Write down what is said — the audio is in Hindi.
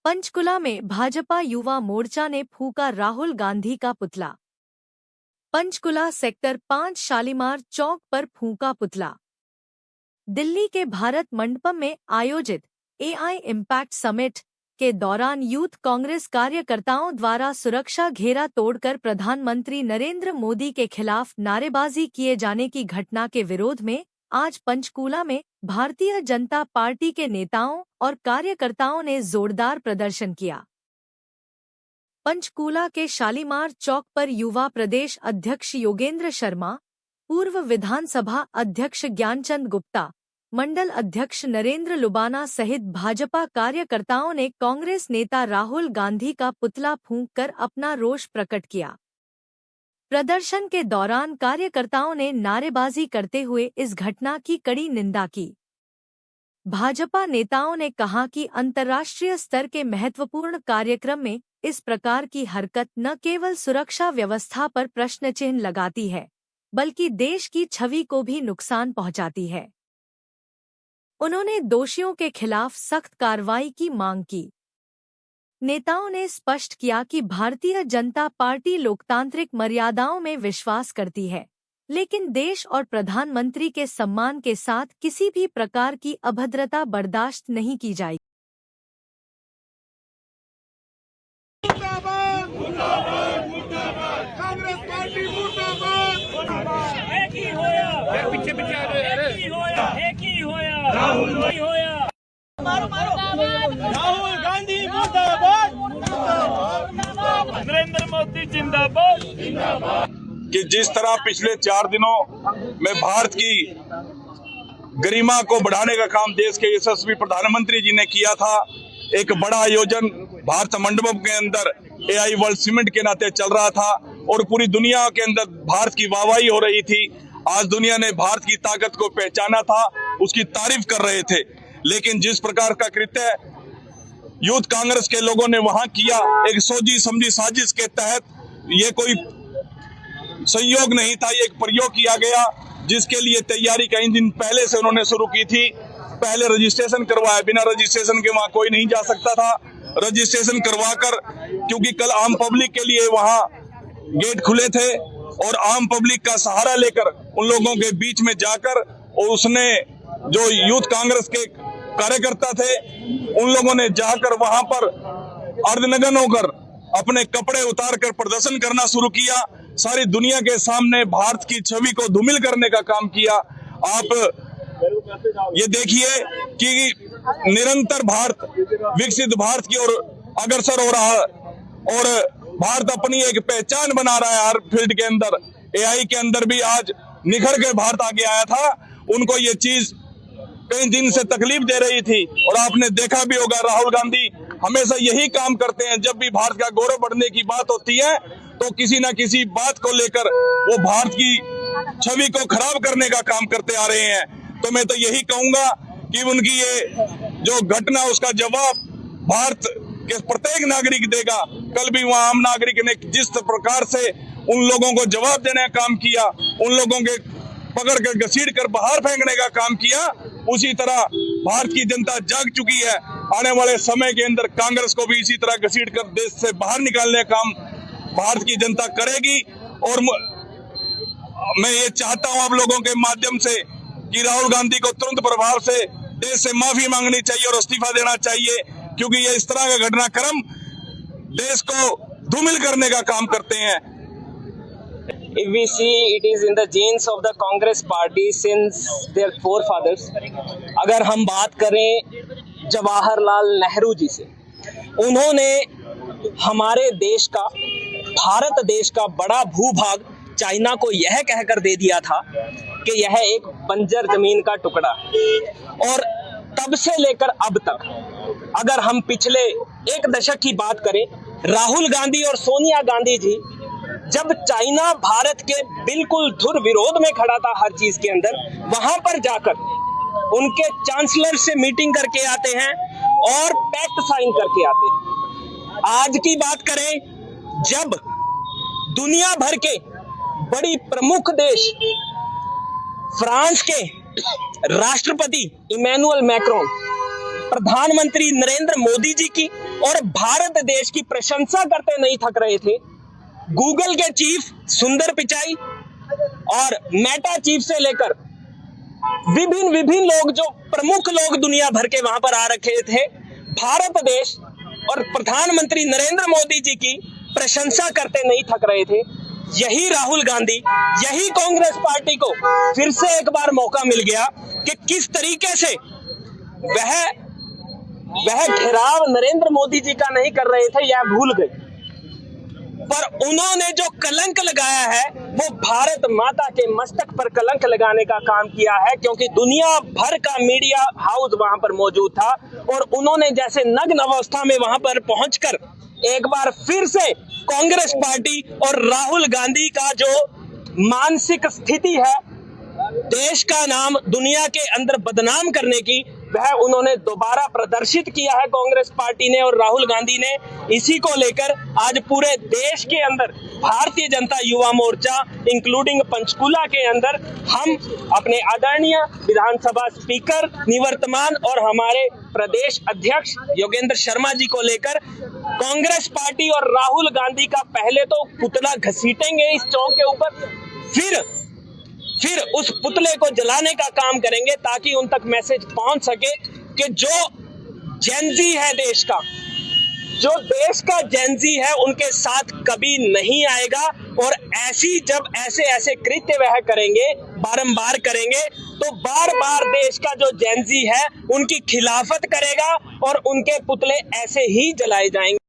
पंचकुला में भाजपा युवा मोर्चा ने फूंका राहुल गांधी का पुतला। पंचकुला सेक्टर 5 शालीमार चौक पर फूंका पुतला। दिल्ली के भारत मंडपम में आयोजित एआई इम्पैक्ट समिट के दौरान यूथ कांग्रेस कार्यकर्ताओं द्वारा सुरक्षा घेरा तोड़कर प्रधानमंत्री नरेंद्र मोदी के खिलाफ नारेबाजी किए जाने की घटना के विरोध में आज पंचकुला में भारतीय जनता पार्टी के नेताओं और कार्यकर्ताओं ने जोरदार प्रदर्शन किया। पंचकुला के शालीमार चौक पर युवा प्रदेश अध्यक्ष योगेंद्र शर्मा, पूर्व विधानसभा अध्यक्ष ज्ञानचंद गुप्ता, मंडल अध्यक्ष नरेंद्र लुबाना सहित भाजपा कार्यकर्ताओं ने कांग्रेस नेता राहुल गांधी का पुतला फूंककर अपना रोष प्रकट किया। प्रदर्शन के दौरान कार्यकर्ताओं ने नारेबाजी करते हुए इस घटना की कड़ी निंदा की। भाजपा नेताओं ने कहा कि अंतर्राष्ट्रीय स्तर के महत्वपूर्ण कार्यक्रम में इस प्रकार की हरकत न केवल सुरक्षा व्यवस्था पर प्रश्न चिन्ह लगाती है, बल्कि देश की छवि को भी नुकसान पहुंचाती है। उन्होंने दोषियों के खिलाफ सख्त कार्रवाई की मांग की। नेताओं ने स्पष्ट किया कि भारतीय जनता पार्टी लोकतांत्रिक मर्यादाओं में विश्वास करती है, लेकिन देश और प्रधानमंत्री के सम्मान के साथ किसी भी प्रकार की अभद्रता बर्दाश्त नहीं की जाएगी। कांग्रेस पार्टी मुर्दाबाद। राहुल गांधी मुर्दाबाद। नरेंद्र मोदी जिंदाबाद। कि जिस तरह पिछले 4 दिनों में भारत की गरिमा को बढ़ाने का काम देश के यशस्वी प्रधानमंत्री जी ने किया था, एक बड़ा आयोजन भारत मंडपम के अंदर एआई वर्ल्ड समिट के नाते चल रहा था और पूरी दुनिया के अंदर भारत की वाहवाही हो रही थी। आज दुनिया ने भारत की ताकत को पहचाना था, उसकी तारीफ कर रहे थे। लेकिन जिस प्रकार का कृत्य यूथ कांग्रेस के लोगों ने वहां किया, एक सोची समझी साजिश के तहत, ये कोई संयोग नहीं था, ये एक प्रयोग किया गया जिसके लिए तैयारी कई दिन पहले से उन्होंने शुरू की थी। पहले रजिस्ट्रेशन करवाया, बिना रजिस्ट्रेशन के वहां कोई नहीं जा सकता था। रजिस्ट्रेशन करवाकर, क्योंकि कल आम पब्लिक के लिए वहां गेट खुले थे और आम पब्लिक का सहारा लेकर उन लोगों के बीच में जाकर, और उसने जो यूथ कांग्रेस के कार्यकर्ता थे उन लोगों ने जाकर वहां पर अर्धनग्न होकर अपने कपड़े उतारकर प्रदर्शन करना शुरू किया। सारी दुनिया के सामने भारत की छवि को धूमिल करने का काम किया। आप ये देखिए कि निरंतर भारत विकसित भारत की ओर अग्रसर हो रहा है और भारत अपनी एक पहचान बना रहा है हर फील्ड के अंदर। एआई के अंदर भी आज निखर के भारत आगे आया था। उनको ये चीज कई दिन से तकलीफ दे रही थी और आपने देखा भी होगा, राहुल गांधी हमेशा यही काम करते हैं। जब भी भारत का गौरव बढ़ने की बात होती है तो किसी न किसी बात को लेकर वो भारत की छवि को खराब करने का काम करते आ रहे हैं। तो मैं तो यही कहूंगा कि उनकी ये जो घटना, उसका जवाब भारत के प्रत्येक नागरिक देगा। कल भी वहां आम नागरिक ने जिस प्रकार से उन लोगों को जवाब देने का काम किया, उन लोगों के पकड़ कर घसीट कर बाहर फेंकने का काम किया, उसी तरह भारत की जनता जाग चुकी है। आने वाले समय के अंदर कांग्रेस को भी इसी तरह घसीट कर देश से बाहर निकालने का काम भारत की जनता करेगी। और मैं ये चाहता हूं आप लोगों के माध्यम से कि राहुल गांधी को तुरंत प्रभाव से देश से माफी मांगनी चाहिए और इस्तीफा देना चाहिए, क्योंकि ये इस तरह का घटनाक्रम देश को धूमिल करने का काम करते हैं। If we see, it is in the genes of the Congress party since their forefathers. अगर हम बात करें जवाहरलाल नेहरू जी से, उन्होंने हमारे देश का, भारत देश का बड़ा भूभाग चाइना को यह कहकर दे दिया था कि यह एक बंजर जमीन का टुकड़ा है। और तब से लेकर अब तक अगर हम पिछले 1 दशक की बात करें, राहुल गांधी और सोनिया गांधी जी जब चाइना भारत के बिल्कुल धुर विरोध में खड़ा था हर चीज के अंदर, वहां पर जाकर उनके चांसलर से मीटिंग करके आते हैं और पैक्ट साइन करके आते हैं। आज की बात करें, जब दुनिया भर के बड़ी प्रमुख देश फ्रांस के राष्ट्रपति इमैनुअल मैक्रोन, प्रधानमंत्री नरेंद्र मोदी जी की और भारत देश की प्रशंसा करते नहीं थक रहे थे। गूगल के चीफ सुंदर पिचाई और मेटा चीफ से लेकर विभिन्न लोग, जो प्रमुख लोग दुनिया भर के वहां पर आ रखे थे, भारत देश और प्रधानमंत्री नरेंद्र मोदी जी की प्रशंसा करते नहीं थक रहे थे। यही राहुल गांधी, यही कांग्रेस पार्टी को फिर से एक बार मौका मिल गया कि किस तरीके से वह घेराव नरेंद्र मोदी जी का नहीं कर रहे थे, यह भूल गए। पर उन्होंने जो कलंक लगाया है वो भारत माता के मस्तक पर कलंक लगाने का काम किया है, क्योंकि दुनिया भर का मीडिया हाउस वहां पर मौजूद था और उन्होंने जैसे नग्न अवस्था में वहां पर पहुंचकर एक बार फिर से कांग्रेस पार्टी और राहुल गांधी का जो मानसिक स्थिति है देश का नाम दुनिया के अंदर बदनाम करने की, वह उन्होंने दोबारा प्रदर्शित किया है कांग्रेस पार्टी ने और राहुल गांधी ने। इसी को लेकर आज पूरे देश के अंदर भारतीय जनता युवा मोर्चा इंक्लूडिंग पंचकुला के अंदर हम अपने आदरणीय विधानसभा स्पीकर निवर्तमान और हमारे प्रदेश अध्यक्ष योगेंद्र शर्मा जी को लेकर कांग्रेस पार्टी और राहुल गांधी का पहले तो पुतला घसीटेंगे इस चौक के ऊपर, फिर उस पुतले को जलाने का काम करेंगे ताकि उन तक मैसेज पहुंच सके कि जो जेनजी है देश का, जो देश का जेनजी है उनके साथ कभी नहीं आएगा। और जब ऐसे कृत्य वह करेंगे, बारंबार करेंगे, तो बार देश का जो जेनजी है उनकी खिलाफत करेगा और उनके पुतले ऐसे ही जलाए जाएंगे।